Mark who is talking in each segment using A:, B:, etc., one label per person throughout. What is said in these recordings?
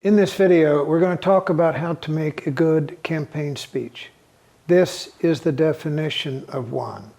A: In this video, we're going to talk about how to make a good campaign speech. This is the definition of one.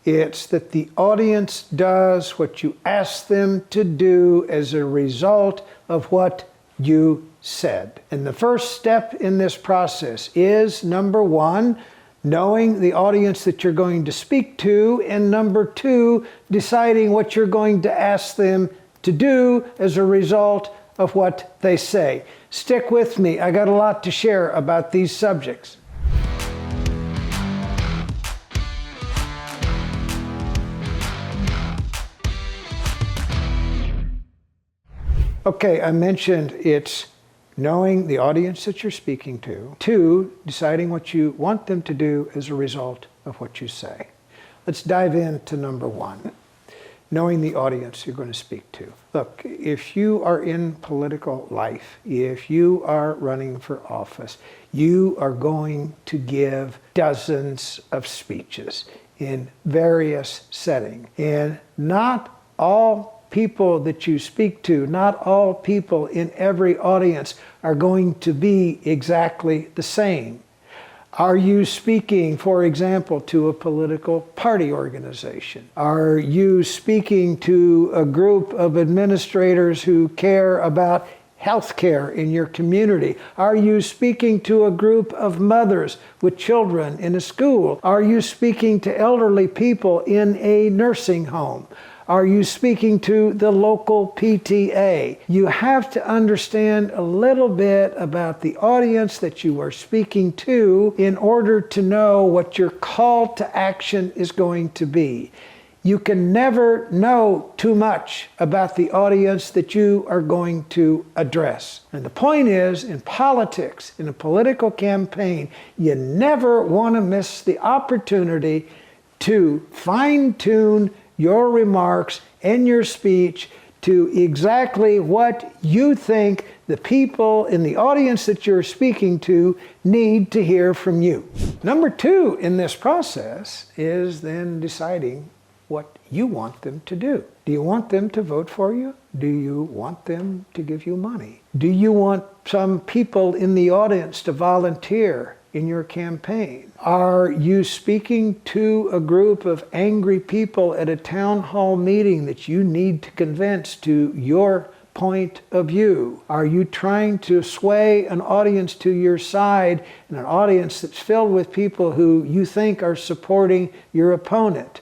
A: It's that the audience does what you ask them to do as a result of what you said. And the first step in this process is, number one, knowing the audience that you're going to speak to, and number two, deciding what you're going to ask them to do as a result of what they say. Stick with me. I got a lot to share about these subjects. Okay, I mentioned it's knowing the audience that you're speaking to. Two, deciding what you want them to do as a result of what you say. Let's dive into number one. Knowing the audience you're going to speak to. Look, if you are in political life, if you are running for office, you are going to give dozens of speeches in various settings. And not all people that you speak to, not all people in every audience are going to be exactly the same. Are you speaking, for example, to a political party organization? Are you speaking to a group of administrators who care about health care in your community? Are you speaking to a group of mothers with children in a school? Are you speaking to elderly people in a nursing home? Are you speaking to the local PTA? You have to understand a little bit about the audience that you are speaking to in order to know what your call to action is going to be. You can never know too much about the audience that you are going to address. And the point is, in politics, in a political campaign, you never want to miss the opportunity to fine-tune your remarks and your speech to exactly what you think the people in the audience that you're speaking to need to hear from you. Number two in this process is then deciding what you want them to do. Do you want them to vote for you? Do you want them to give you money? Do you want some people in the audience to volunteer in your campaign? Are you speaking to a group of angry people at a town hall meeting that you need to convince to your point of view? Are you trying to sway an audience to your side, and an audience that's filled with people who you think are supporting your opponent?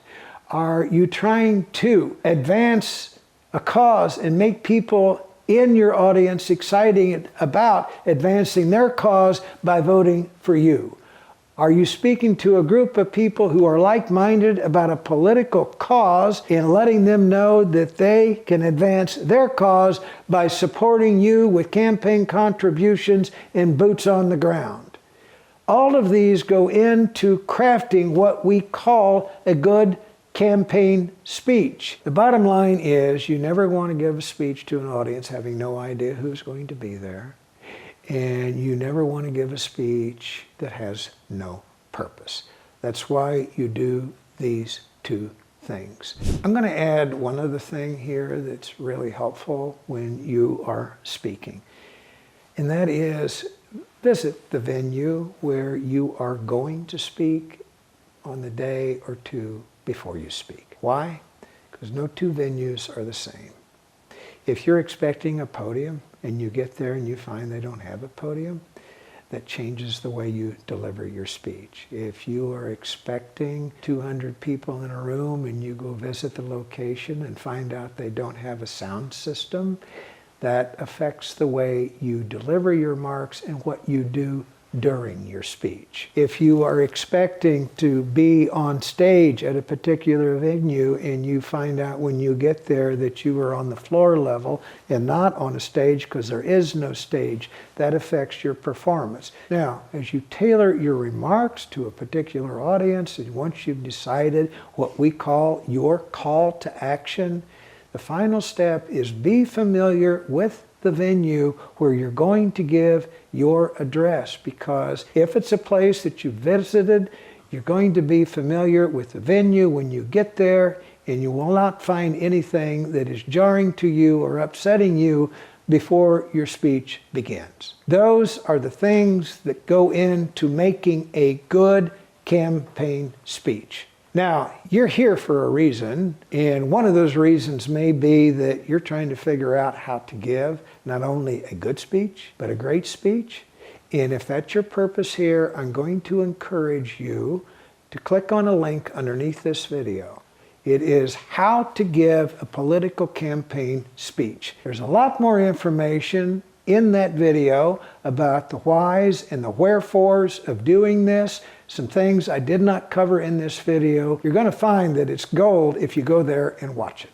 A: Are you trying to advance a cause and make people in your audience excited about advancing their cause by voting for you? Are you speaking to a group of people who are like-minded about a political cause and letting them know that they can advance their cause by supporting you with campaign contributions and boots on the ground? All of these go into crafting what we call a good campaign speech. The bottom line is you never want to give a speech to an audience having no idea who's going to be there. And you never want to give a speech that has no purpose. That's why you do these two things. I'm going to add one other thing here that's really helpful when you are speaking. And that is visit the venue where you are going to speak on the day or two before you speak. Why? Because no two venues are the same. If you're expecting a podium and you get there and you find they don't have a podium, that changes the way you deliver your speech. If you are expecting 200 people in a room and you go visit the location and find out they don't have a sound system, that affects the way you deliver your remarks and what you do during your speech. If you are expecting to be on stage at a particular venue and you find out when you get there that you are on the floor level and not on a stage because there is no stage, that affects your performance. Now, as you tailor your remarks to a particular audience, and once you've decided what we call your call to action, the final step is be familiar with the venue where you're going to give your address, because if it's a place that you visited, you're going to be familiar with the venue when you get there, and you will not find anything that is jarring to you or upsetting you before your speech begins. Those are the things that go into making a good campaign speech. Now, you're here for a reason, and one of those reasons may be that you're trying to figure out how to give not only a good speech, but a great speech. And if that's your purpose here, I'm going to encourage you to click on a link underneath this video. It is how to give a political campaign speech. There's a lot more information in that video about the whys and the wherefores of doing this. Some things I did not cover in this video. You're going to find that it's gold if you go there and watch it.